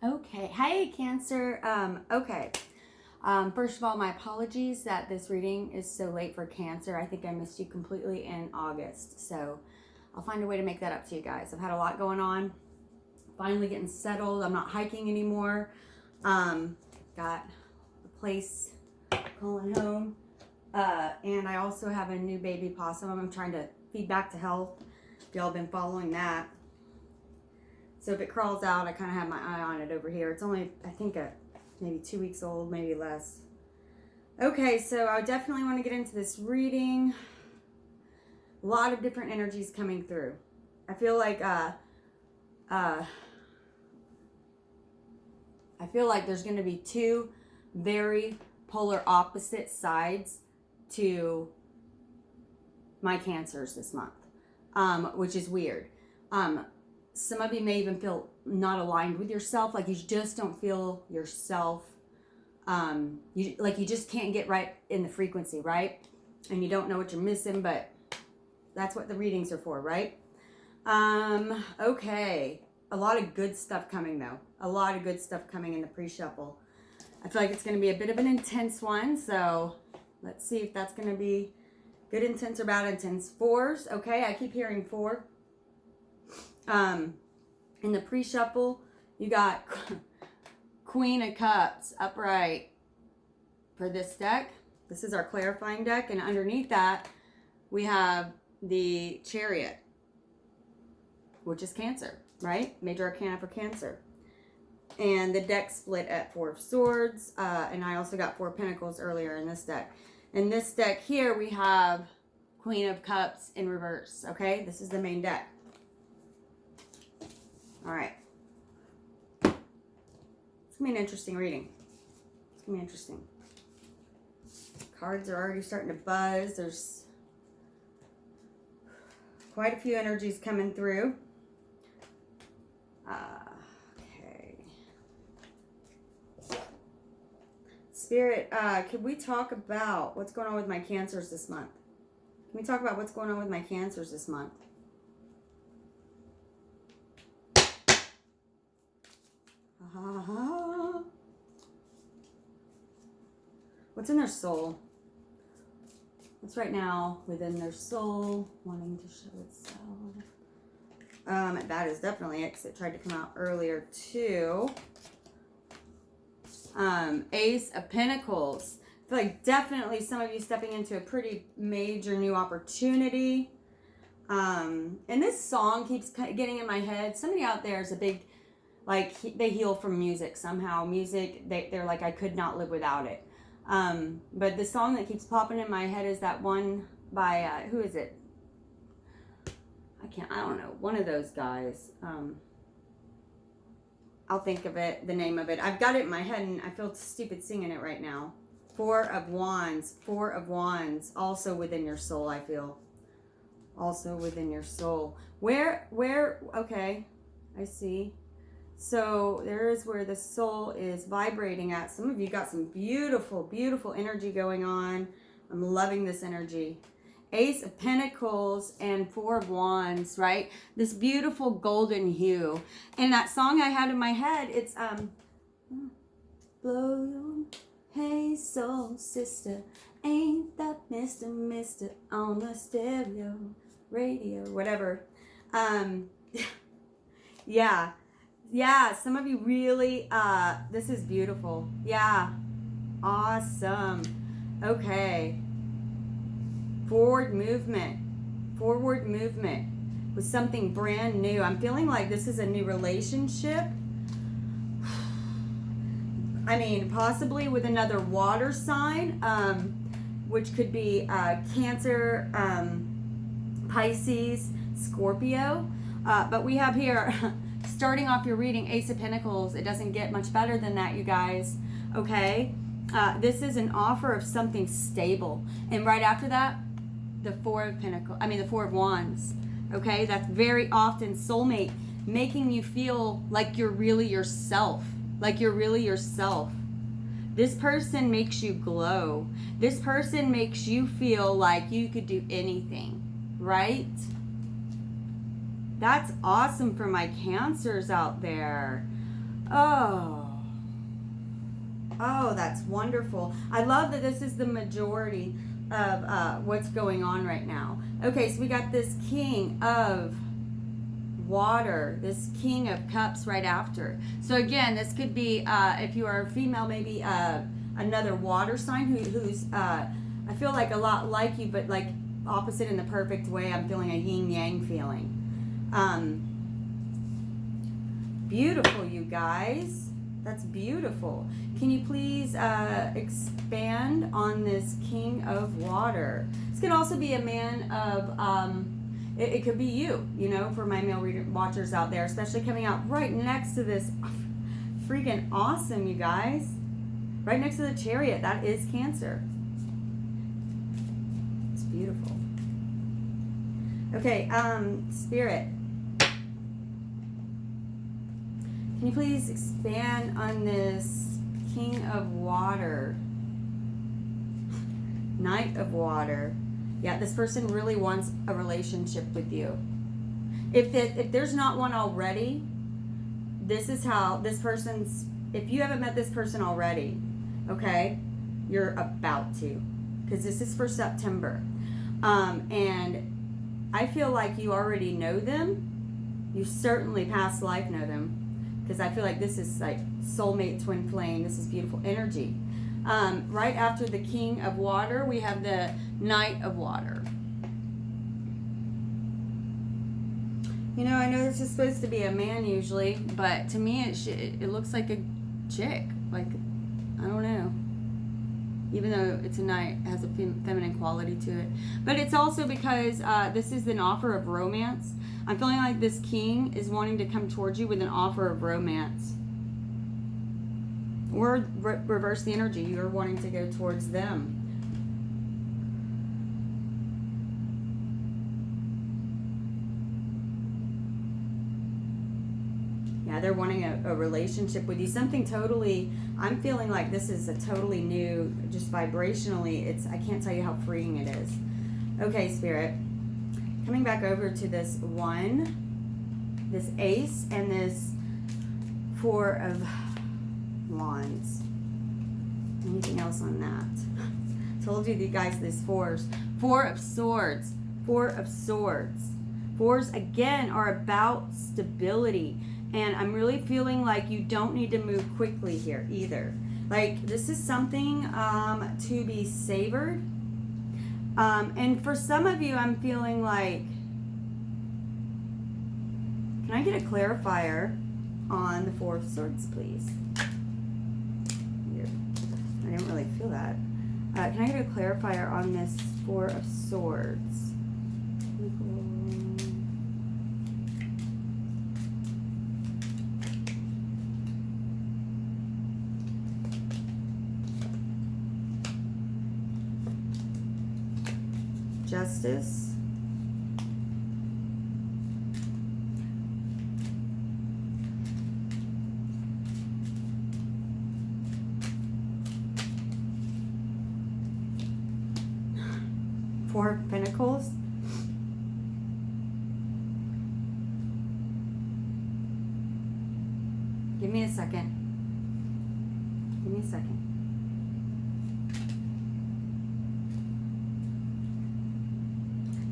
Okay. Hey, Cancer. Okay. First of all, my apologies that this reading is so late for Cancer. I think I missed you completely in August. So I'll find a way to make that up to you guys. I've had a lot going on. Finally getting settled. I'm not hiking anymore. Got a place calling home. And I also have a new baby possum I'm trying to feed back to health. If y'all been following that. So if it crawls out, I kind of have my eye on it over here. It's only, I think, maybe 2 weeks old, maybe less. Okay, so I definitely want to get into this reading. A lot of different energies coming through. I feel like there's going to be two very polar opposite sides to my Cancers this month, which is weird. Some of you may even feel not aligned with yourself, like you just don't feel yourself. You just can't get right in the frequency, right? And you don't know what you're missing, but that's what the readings are for, right? Okay. A lot of good stuff coming, though. A lot of good stuff coming in the pre-shuffle. I feel like it's going to be a bit of an intense one, so let's see if that's going to be good intense or bad intense. Fours, okay? I keep hearing four. In the pre-shuffle, you got Queen of Cups upright for this deck. This is our clarifying deck, and underneath that, we have the Chariot, which is Cancer, right? Major Arcana for Cancer. And the deck split at Four of Swords, and I also got Four of Pentacles earlier in this deck. In this deck here, we have Queen of Cups in reverse, okay? This is the main deck. All right. It's going to be an interesting reading. It's going to be interesting. Cards are already starting to buzz. There's quite a few energies coming through. Okay. Spirit, could we talk about what's going on with my Cancers this month? Can we talk about what's going on with my Cancers this month? What's in their soul? What's right now within their soul wanting to show itself? That is definitely it, because it tried to come out earlier too. Ace of Pentacles. I feel like definitely some of you stepping into a pretty major new opportunity. And this song keeps getting in my head. Somebody out there is a big, like, they heal from music somehow. Music, they're like, I could not live without it. But the song that keeps popping in my head is that one by, who is it? I don't know. One of those guys. I'll think of it, the name of it. I've got it in my head and I feel stupid singing it right now. Four of Wands. Four of Wands. Also within your soul, I feel. Also within your soul. Where, okay. I see. So there is where the soul is vibrating at. Some of you got some beautiful, beautiful energy going on. I'm loving this energy. Ace of Pentacles and Four of Wands, right? This beautiful golden hue. And that song I had in my head, it's blow your hey soul sister, ain't that Mr. on the stereo, radio, whatever. Yeah, some of you really, this is beautiful. Yeah, awesome. Okay. Forward movement with something brand new. I'm feeling like this is a new relationship. I mean, possibly with another water sign, which could be Cancer, Pisces, Scorpio. But we have here, starting off your reading, Ace of Pentacles. It doesn't get much better than that, you guys. Okay? This is an offer of something stable. And right after that, the Four of Wands. Okay? That's very often soulmate, making you feel like you're really yourself. Like you're really yourself. This person makes you glow. This person makes you feel like you could do anything. Right? That's awesome for my Cancers out there. Oh, that's wonderful. I love that this is the majority of what's going on right now. Okay, so we got this King of Water, this King of Cups right after. So again, this could be, if you are a female, maybe another water sign who's, I feel like a lot like you, but like opposite in the perfect way. I'm feeling a yin-yang feeling. Beautiful, you guys. That's beautiful. Can you please expand on this King of Water? This could also be a man of, it could be you, for my male reader watchers out there, especially coming out right next to this. Freaking awesome, you guys. Right next to the Chariot. That is Cancer. It's beautiful. Okay, Spirit. Can you please expand on this King of Water? Knight of Water. Yeah, this person really wants a relationship with you. If there's not one already, this is how this person's, if you haven't met this person already, okay, you're about to, because this is for September. And I feel like you already know them. You certainly past life know them. Because I feel like this is like soulmate, twin flame. This is beautiful energy. Right after the King of Water, we have the Knight of Water. I know this is supposed to be a man usually, but to me it looks like a chick. Like, I don't know. Even though it's a knight, it has a feminine quality to it. But it's also because this is an offer of romance. I'm feeling like this king is wanting to come towards you with an offer of romance. Or reverse the energy. You're wanting to go towards them. Yeah, they're wanting a relationship with you. Something totally, I'm feeling like this is a totally new, just vibrationally, I can't tell you how freeing it is. Okay, Spirit. Coming back over to this one, this Ace, and this Four of Wands. Anything else on that? Told you guys, these fours. Four of Swords. Four of Swords. Fours, again, are about stability. And I'm really feeling like you don't need to move quickly here either. Like, this is something to be savored. And for some of you, I'm feeling like, can I get a clarifier on the Four of Swords, please? I didn't really feel that. Can I get a clarifier on this Four of Swords? Justice. Four of Pentacles. Give me a second. Give me a second.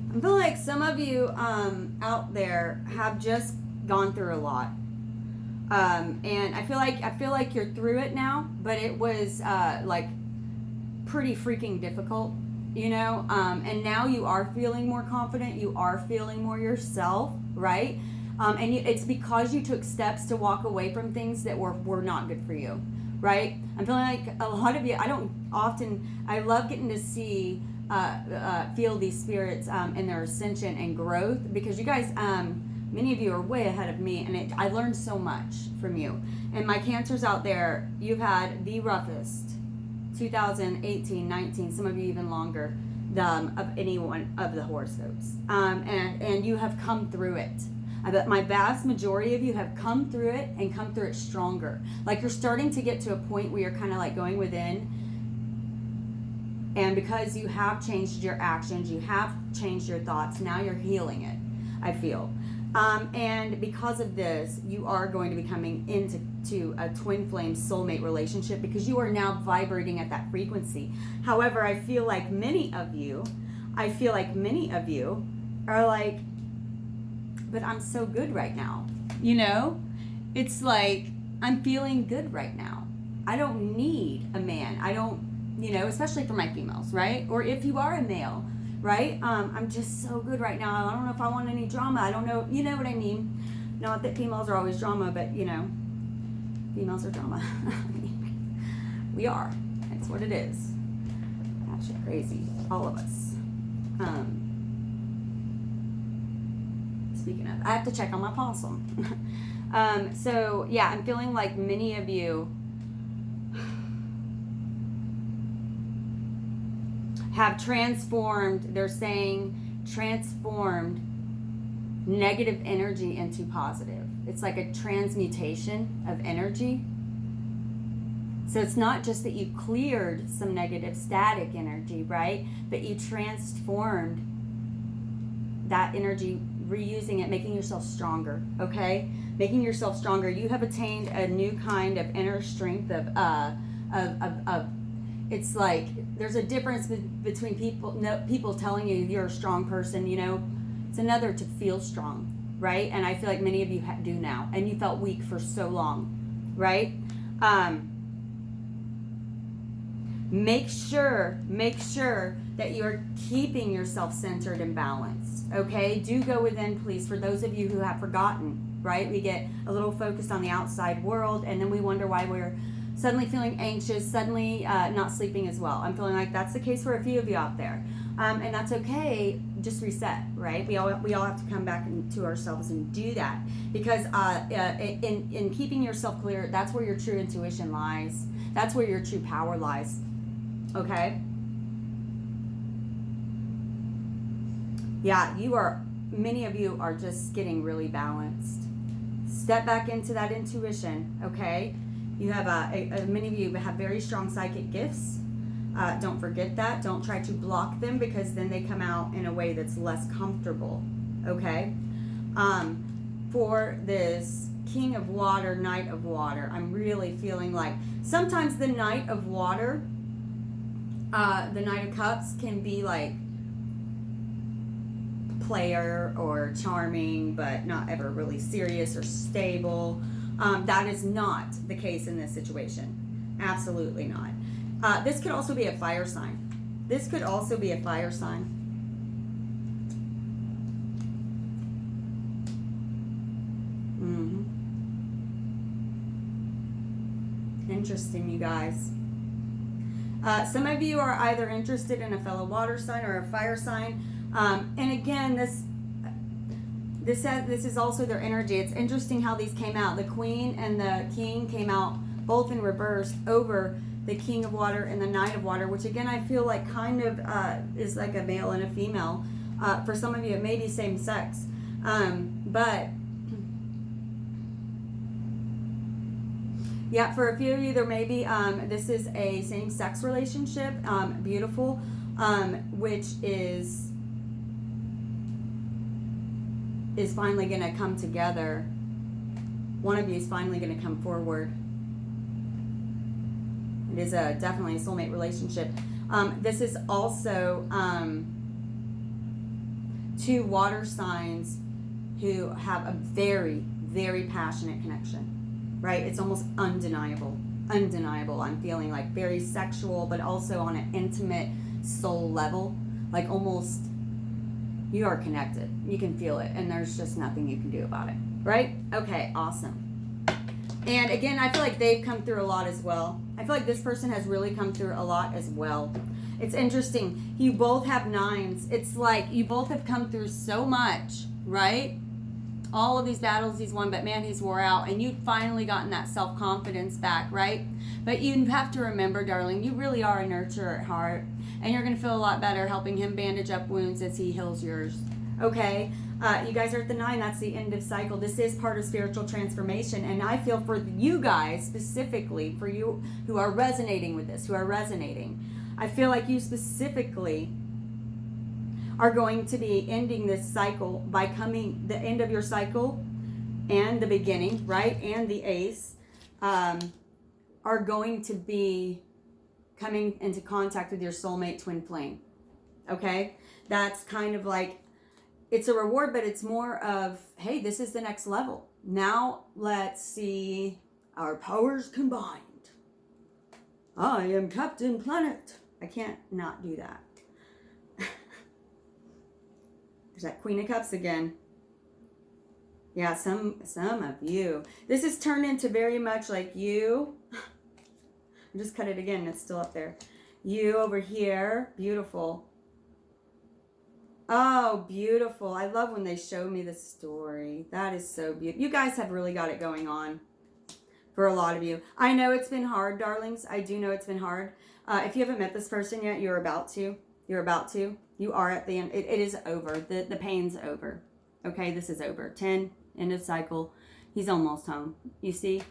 I feel like some of you out there have just gone through a lot, and I feel like you're through it now. But it was like pretty freaking difficult, and now you are feeling more confident. You are feeling more yourself, right? And it's because you took steps to walk away from things that were not good for you, right? I'm feeling like a lot of you. I love getting to see. Feel these spirits in their ascension and growth, because you guys, many of you are way ahead of me, and I learned so much from you. And my Cancers out there, you've had the roughest 2018, 19, some of you even longer, of any one of the horoscopes, and you have come through it. I bet my vast majority of you have come through it and come through it stronger. Like, you're starting to get to a point where you're kind of like going within. And because you have changed your actions, you have changed your thoughts, now you're healing it, I feel. And because of this, you are going to be coming into a twin flame soulmate relationship because you are now vibrating at that frequency. However, I feel like many of you are like, but I'm so good right now. You know, it's like, I'm feeling good right now. I don't need a man. I don't, you know, especially for my females, right? Or if you are a male, right? I'm just so good right now. I don't know if I want any drama. I don't know. You know what I mean? Not that females are always drama, but, you know, females are drama. I mean, we are. That's what it is. That's crazy. All of us. Speaking of, I have to check on my possum. So, yeah, I'm feeling like many of you have transformed, they're saying transformed negative energy into positive. It's like a transmutation of energy. So it's not just that you cleared some negative static energy, right? But you transformed that energy, reusing it, making yourself stronger, okay? Making yourself stronger. You have attained a new kind of inner strength of it's like there's a difference between people telling you you're a strong person, you know. It's another to feel strong, right? And I feel like many of you do now, and you felt weak for so long, right? Make sure that you're keeping yourself centered and balanced, okay? Do go within, please. For those of you who have forgotten, right? We get a little focused on the outside world, and then we wonder why we're suddenly feeling anxious, suddenly not sleeping as well. I'm feeling like that's the case for a few of you out there. And that's okay. Just reset, right? We all have to come back into ourselves and do that, because in keeping yourself clear, that's where your true intuition lies. That's where your true power lies. Okay? Yeah, many of you are just getting really balanced. Step back into that intuition, okay? You have many of you have very strong psychic gifts. Don't forget that. Don't try to block them, because then they come out in a way that's less comfortable, okay? For this King of Water, Knight of Water, I'm really feeling like sometimes the Knight of Water, the Knight of Cups can be like player or charming, but not ever really serious or stable. That is not the case in this situation. Absolutely not. This could also be a fire sign. This could also be a fire sign. Interesting, you guys. Some of you are either interested in a fellow water sign or a fire sign. And again, this is also their energy. It's interesting how these came out. The Queen and the King came out both in reverse over the King of Water and the Knight of Water, which again I feel like kind of is like a male and a female. For some of you, it may be same sex. But yeah, for a few of you, there may be, this is a same-sex relationship, beautiful, which is finally going to come together. One of you is finally going to come forward. It is definitely a soulmate relationship. This is also two water signs who have a very, very passionate connection. Right? It's almost undeniable. Undeniable. I'm feeling like very sexual, but also on an intimate soul level. Like almost, you are connected. You can feel it, and there's just nothing you can do about it. Right? Okay, awesome. And again, I feel like they've come through a lot as well. I feel like this person has really come through a lot as well. It's interesting. You both have nines. It's like you both have come through so much, right? All of these battles he's won, but man, he's wore out, and you've finally gotten that self-confidence back, right? But you have to remember, darling, you really are a nurturer at heart, and you're going to feel a lot better helping him bandage up wounds as he heals yours, okay? You guys are at the 9. That's the end of cycle. This is part of spiritual transformation, and I feel for you guys, specifically, for you who are resonating with this, I feel like you specifically are going to be ending this cycle by coming, the end of your cycle and the beginning, right? And the ace are going to be coming into contact with your soulmate twin flame. Okay? That's kind of like, it's a reward, but it's more of, hey, this is the next level. Now let's see our powers combined. I am Captain Planet. I can't not do that. There's that Queen of Cups again. Yeah, some of you. This is turned into very much like you. I just cut it again. It's still up there. You over here. Beautiful. Oh, beautiful. I love when they show me the story. That is so beautiful. You guys have really got it going on for a lot of you. I know it's been hard, darlings. I do know it's been hard. If you haven't met this person yet, you're about to. You're about to. You are at the end. It is over. The pain's over. Okay, this is over. 10, end of cycle. He's almost home. You see?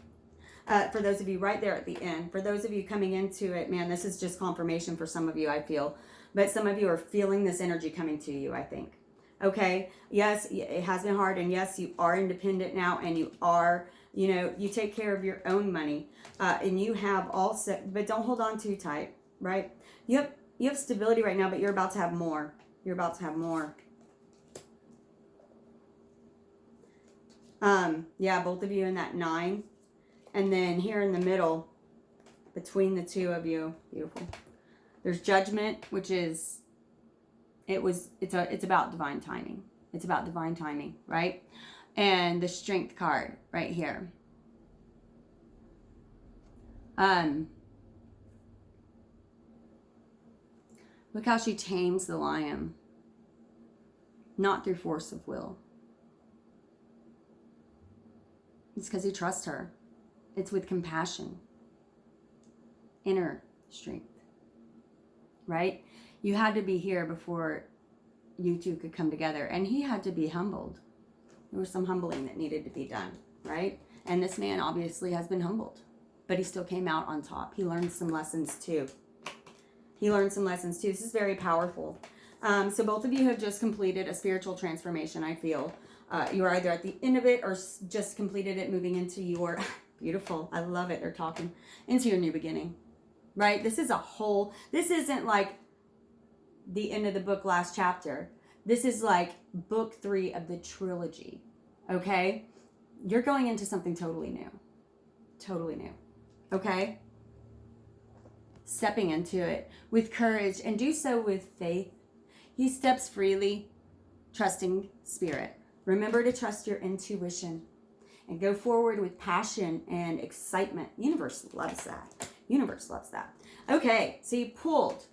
For those of you right there at the end. For those of you coming into it, man, this is just confirmation for some of you, I feel. But some of you are feeling this energy coming to you, I think. Okay? Yes, it has been hard. And yes, you are independent now. And you are, you know, you take care of your own money. And you have all set. But don't hold on too tight, right? You have stability right now, but you're about to have more. You're about to have more. Yeah, both of you in that 9. And then here in the middle, between the two of you, beautiful. There's judgment, which is, it's about divine timing. It's about divine timing, right? And the strength card right here. Look how she tames the lion. Not through force of will. It's because he trusts her. It's with compassion. Inner strength. Right? You had to be here before you two could come together. And he had to be humbled. There was some humbling that needed to be done. Right? And this man obviously has been humbled. But he still came out on top. He learned some lessons too. He learned some lessons too. This is very powerful. So both of you have just completed a spiritual transformation, I feel. You're either at the end of it or just completed it, moving into your... Beautiful. I love it. They're talking into your new beginning, right? This is a whole, this isn't like the end of the book, last chapter. This is like book 3 of the trilogy. Okay. You're going into something totally new, totally new. Okay. Stepping into it with courage, and do so with faith. He steps freely, trusting spirit. Remember to trust your intuition. And go forward with passion and excitement. Universe loves that. Universe loves that. Okay, so you pulled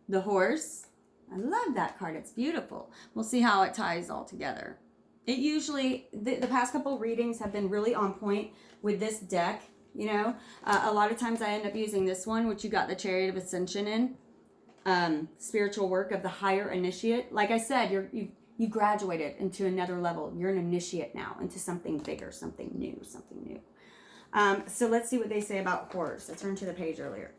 the horse. I love that card. It's beautiful. We'll see how it ties all together. It usually, the past couple readings have been really on point with this deck. You know, a lot of times I end up using this one, which you got the Chariot of Ascension in. Spiritual work of the higher initiate. Like I said, you graduated into another level. You're an initiate now into something bigger, something new, something new. So let's see what they say about horse. I turned to the page earlier.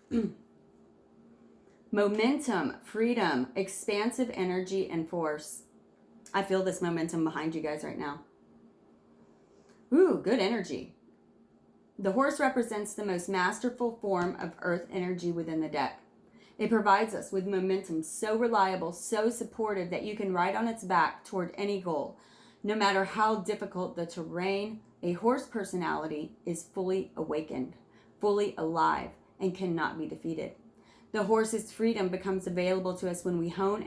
Momentum, freedom, expansive energy, and force. I feel this momentum behind you guys right now. Ooh, good energy. The horse represents the most masterful form of earth energy within the deck. It provides us with momentum so reliable, so supportive that you can ride on its back toward any goal. No matter how difficult the terrain, a horse personality is fully awakened, fully alive, and cannot be defeated. The horse's freedom becomes available to us when we hone